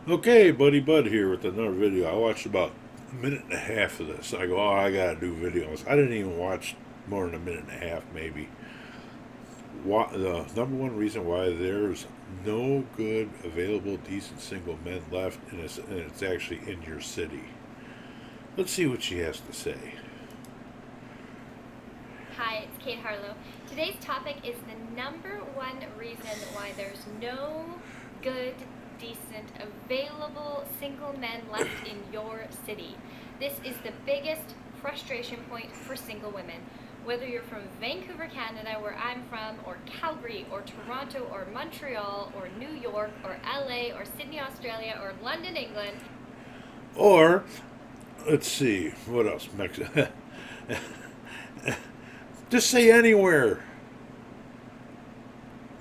Okay, Buddy Bud here with another video. I watched about a minute and a half of this. I go, oh, I gotta do videos. I didn't even watch more than a minute and a half, maybe. The number one reason why there's no good, available, decent single men left, and it's actually in your city. Let's see what she has to say. Hi, it's Kate Harlow. Today's topic is the number one reason why there's no good, decent, available single men left in your city. This is the biggest frustration point for single women. Whether you're from Vancouver, Canada, where I'm from, or Calgary, or Toronto, or Montreal, or New York, or LA, or Sydney, Australia, or London, England. Or, let's see, what else? Mexico. Just say anywhere.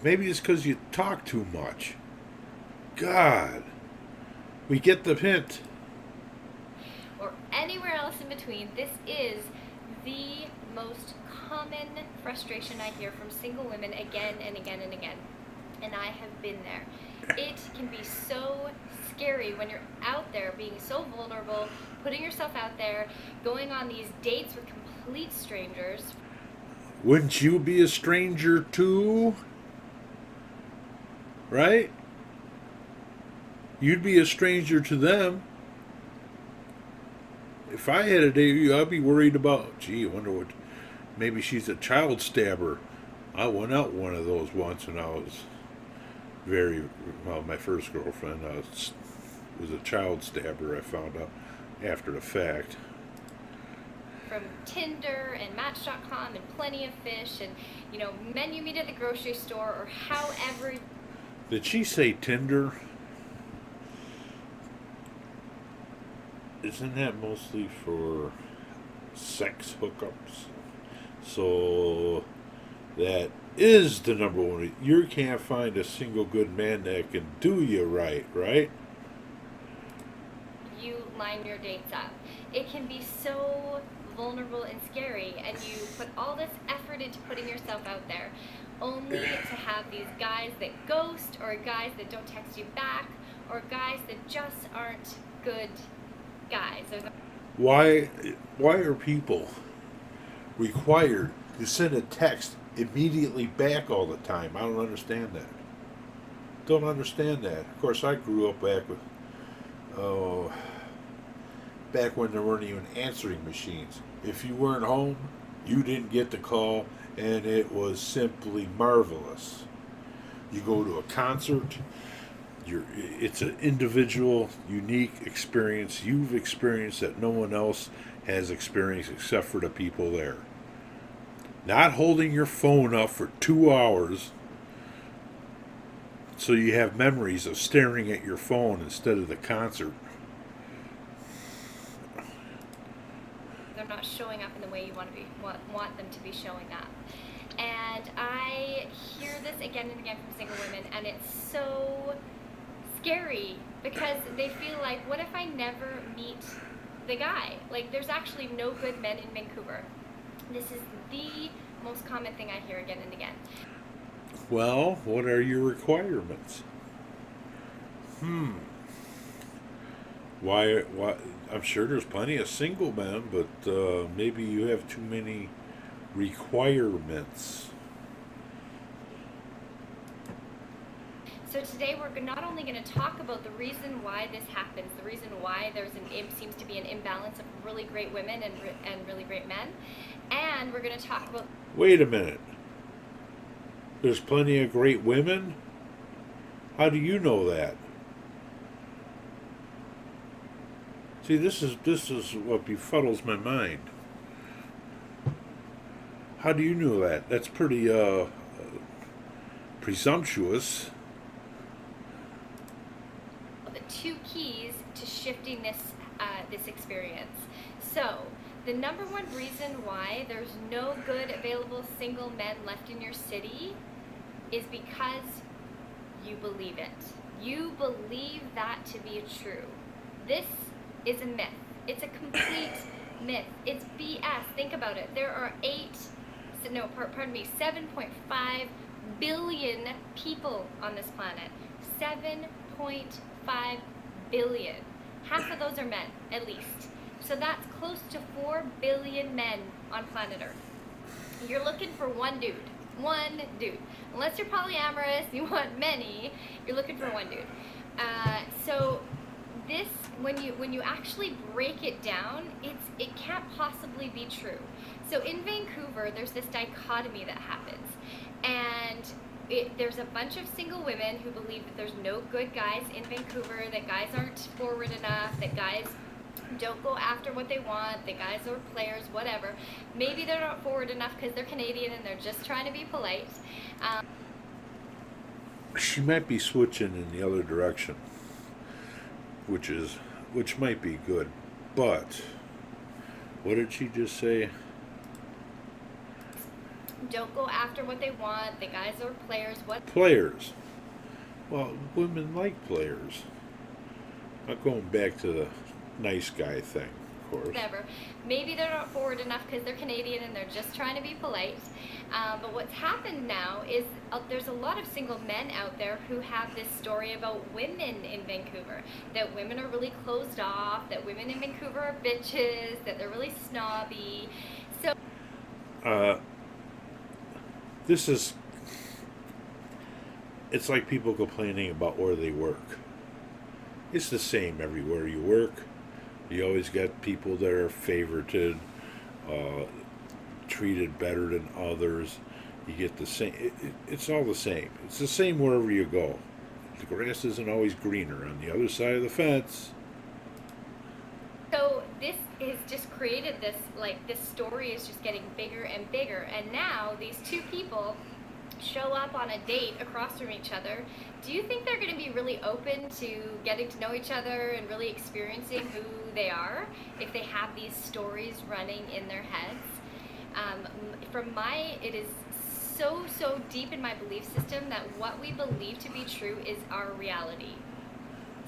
Maybe it's because you talk too much. God. We get the hint. Or anywhere else in between, this is the most common frustration I hear from single women again and again and again. And I have been there. It can be so scary when you're out there being so vulnerable, putting yourself out there, going on these dates with complete strangers. Wouldn't you be a stranger too? Right? You'd be a stranger to them. If I had a date with you, I'd be worried about, gee, I wonder what, maybe she's a child stabber. I went out one of those once when I was my first girlfriend was a child stabber, I found out after the fact. From Tinder and Match.com and Plenty of Fish and, men you meet at the grocery store or however. Did she say Tinder? Isn't that mostly for sex hookups? So that is the number one. You can't find a single good man that can do you right, right? You line your dates up. It can be so vulnerable and scary, and you put all this effort into putting yourself out there, only to have these guys that ghost, or guys that don't text you back, or guys that just aren't good guys. Why are people required to send a text immediately back all the time? I don't understand that. Don't understand that. Of course, I grew up back when there weren't even answering machines. If you weren't home, you didn't get the call, and it was simply marvelous. You go to a concert, it's an individual, unique experience you've experienced that no one else has experienced except for the people there. Not holding your phone up for 2 hours so you have memories of staring at your phone instead of the concert. They're not showing up in the way you want them to be showing up. And I hear this again and again from single women, and it's so scary because they feel like, what if I never meet the guy? Like, there's actually no good men in Vancouver. This is the most common thing I hear again and again. Well, what are your requirements? Why? I'm sure there's plenty of single men, but maybe you have too many requirements. So today we're not only going to talk about the reason why this happens, the reason why seems to be an imbalance of really great women and really great men, and we're going to talk about. Wait a minute. There's plenty of great women? How do you know that? See, this is what befuddles my mind. How do you know that? That's pretty presumptuous. The two keys to shifting this experience. So, the number one reason why there's no good available single men left in your city is because you believe it. You believe that to be true. This is a myth. It's a complete myth. It's BS. Think about it. There are 7.5 billion people on this planet. 7.5 billion. Half of those are men, at least. So that's close to 4 billion men on planet Earth. You're looking for one dude. One dude. Unless you're polyamorous, you want many, you're looking for one dude. So this, when you actually break it down, it can't possibly be true. So in Vancouver, there's this dichotomy that happens, and there's a bunch of single women who believe that there's no good guys in Vancouver, that guys aren't forward enough, that guys don't go after what they want, that guys are players, whatever. Maybe they're not forward enough because they're Canadian and they're just trying to be polite. She might be switching in the other direction, which might be good. But what did she just say? Don't go after what they want, the guys are players, what? Players. Well, women like players. Not going back to the nice guy thing, of course. Whatever. Maybe they're not forward enough because they're Canadian and they're just trying to be polite. But what's happened now is there's a lot of single men out there who have this story about women in Vancouver. That women are really closed off, that women in Vancouver are bitches, that they're really snobby. So it's like people complaining about where they work. It's the same everywhere you work. You always get people that are favorited, treated better than others. You get the same. It's all the same. It's the same wherever you go. The grass isn't always greener on the other side of the fence. So this has just created this, like, this story is just getting bigger and bigger, and now these two people show up on a date across from each other. Do you think they're going to be really open to getting to know each other and really experiencing who they are if they have these stories running in their heads? It is so deep in my belief system that what we believe to be true is our reality.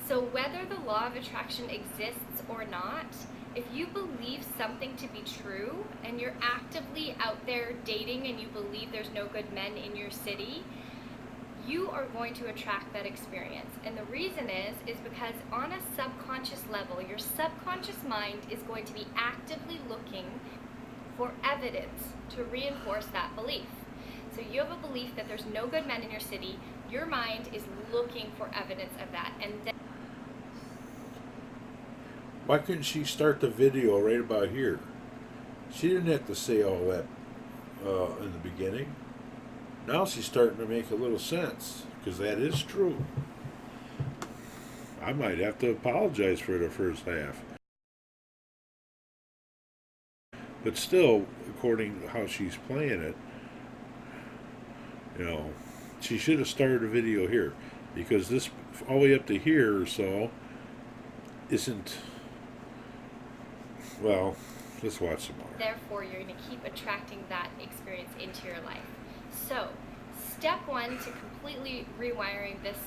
So whether the law of attraction exists or not, if you believe something to be true and you're actively out there dating and you believe there's no good men in your city, you are going to attract that experience. And the reason is because on a subconscious level, your subconscious mind is going to be actively looking for evidence to reinforce that belief. So you have a belief that there's no good men in your city, your mind is looking for evidence of that. And then Why couldn't she start the video right about here? She didn't have to say all that in the beginning. Now she's starting to make a little sense, because that is true. I might have to apologize for the first half. But still, according to how she's playing it, she should have started a video here, because this all the way up to here or so isn't. Well, let's watch some more. Therefore, you're going to keep attracting that experience into your life. So, step one to completely rewiring this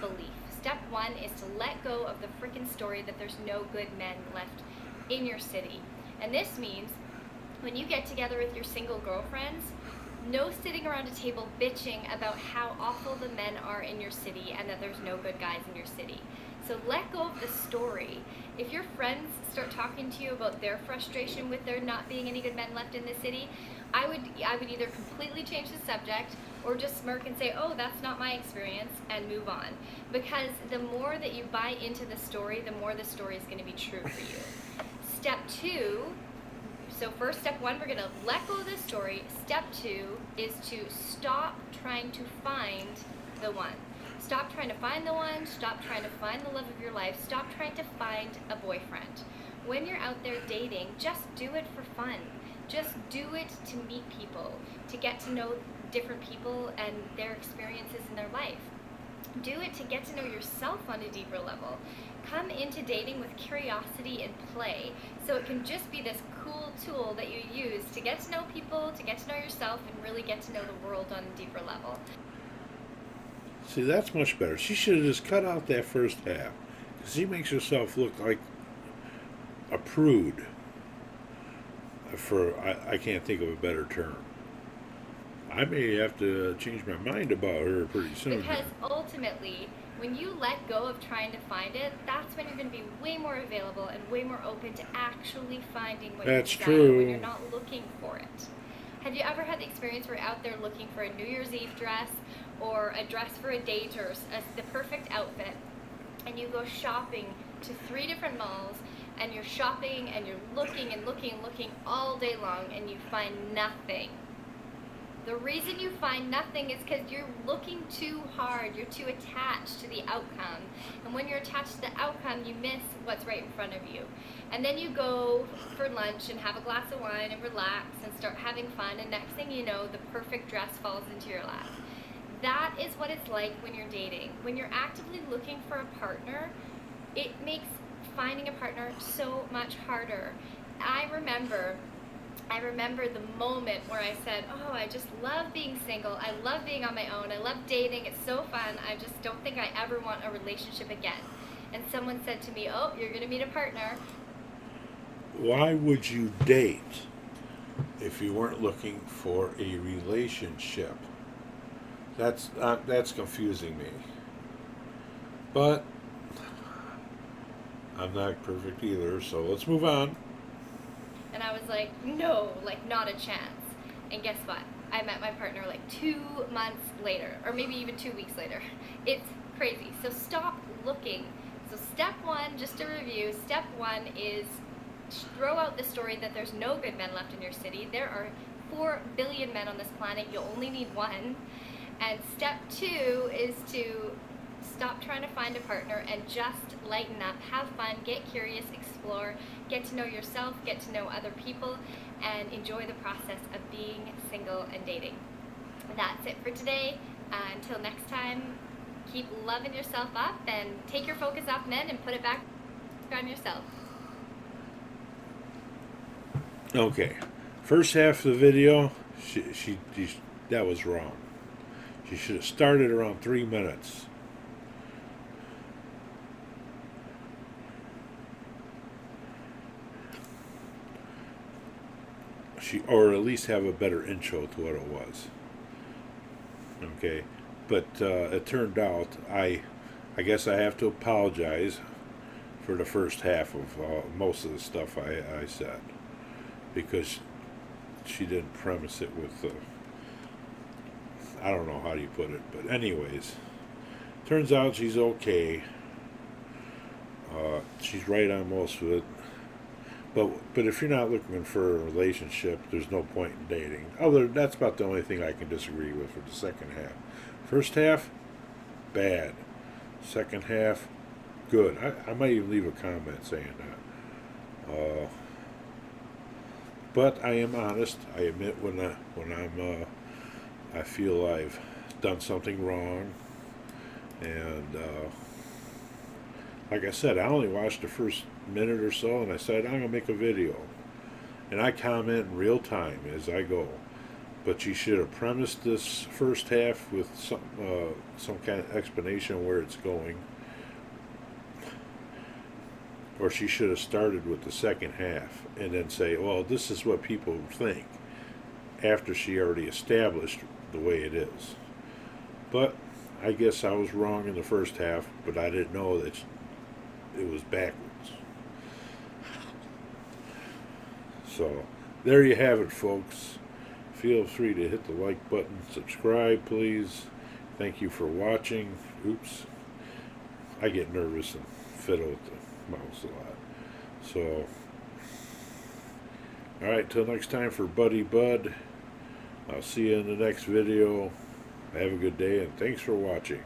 belief. Step one is to let go of the freaking story that there's no good men left in your city. And this means when you get together with your single girlfriends, no sitting around a table bitching about how awful the men are in your city and that there's no good guys in your city. So let go of the story. If your friends start talking to you about their frustration with there not being any good men left in the city, I would either completely change the subject or just smirk and say, oh, that's not my experience, and move on. Because the more that you buy into the story, the more the story is going to be true for you. Step two, so first, step one, we're going to let go of the story. Step two is to stop trying to find the one. Stop trying to find the one. Stop trying to find the love of your life. Stop trying to find a boyfriend. When you're out there dating, just do it for fun. Just do it to meet people, to get to know different people and their experiences in their life. Do it to get to know yourself on a deeper level. Come into dating with curiosity and play, so it can just be this cool tool that you use to get to know people, to get to know yourself, and really get to know the world on a deeper level. See, that's much better. She should have just cut out that first half, because she makes herself look like a prude. I can't think of a better term. I may have to change my mind about her pretty soon. Because ultimately, When you let go of trying to find it, that's when you're going to be way more available and way more open to actually finding what That's you desire when true. you're not looking for it. Have you ever had the experience where you're out there looking for a New Year's Eve dress or a dress for a date or the perfect outfit, and you go shopping to 3 different malls, and you're shopping and you're looking and looking and looking all day long, and you find nothing? The reason you find nothing is because you're looking too hard. You're too attached to the outcome. And when you're attached to the outcome, you miss what's right in front of you. And then you go for lunch and have a glass of wine and relax and start having fun. And next thing you know, the perfect dress falls into your lap. That is what it's like when you're dating. When you're actively looking for a partner, it makes finding a partner so much harder. I remember the moment where I said, oh, I just love being single. I love being on my own. I love dating. It's so fun. I just don't think I ever want a relationship again. And someone said to me, oh, you're going to meet a partner. Why would you date if you weren't looking for a relationship? That's confusing me. But I'm not perfect either, so let's move on. And I was like, no, like not a chance. And guess what? I met my partner like 2 months later, or maybe even 2 weeks later. It's crazy. So stop looking. So step 1, just to review, step 1 is throw out the story that there's no good men left in your city. There are 4 billion men on this planet. You only need one. And step 2 is to stop trying to find a partner and just lighten up, have fun, get curious, explore, get to know yourself, get to know other people, and enjoy the process of being single and dating. That's it for today. Until next time, keep loving yourself up and take your focus off men and put it back on yourself. Okay, first half of the video, she that was wrong. She should have started around 3 minutes. Or at least have a better intro to what it was. Okay, but it turned out I guess I have to apologize for the first half of most of the stuff I said, because she didn't premise it with I don't know how you put it, but anyways, turns out she's okay. She's right on most of it. But if you're not looking for a relationship, there's no point in dating. That's about the only thing I can disagree with for the second half. First half, bad. Second half, good. I might even leave a comment saying that. But I am honest. I admit when I feel I've done something wrong, and like I said, I only watched the first minute or so, and I said I'm gonna make a video, and I comment in real time as I go. But you should have premised this first half with some kind of explanation of where it's going, or she should have started with the second half and then say, well, this is what people think, after she already established the way it is. But I guess I was wrong in the first half, but I didn't know that it was backwards. So there you have it, folks. Feel free to hit the like button, subscribe please. Thank you for watching. Oops, I get nervous and fiddle with the mouse a lot. So alright, till next time, for Buddy Bud, I'll see you in the next video. Have a good day, and thanks for watching.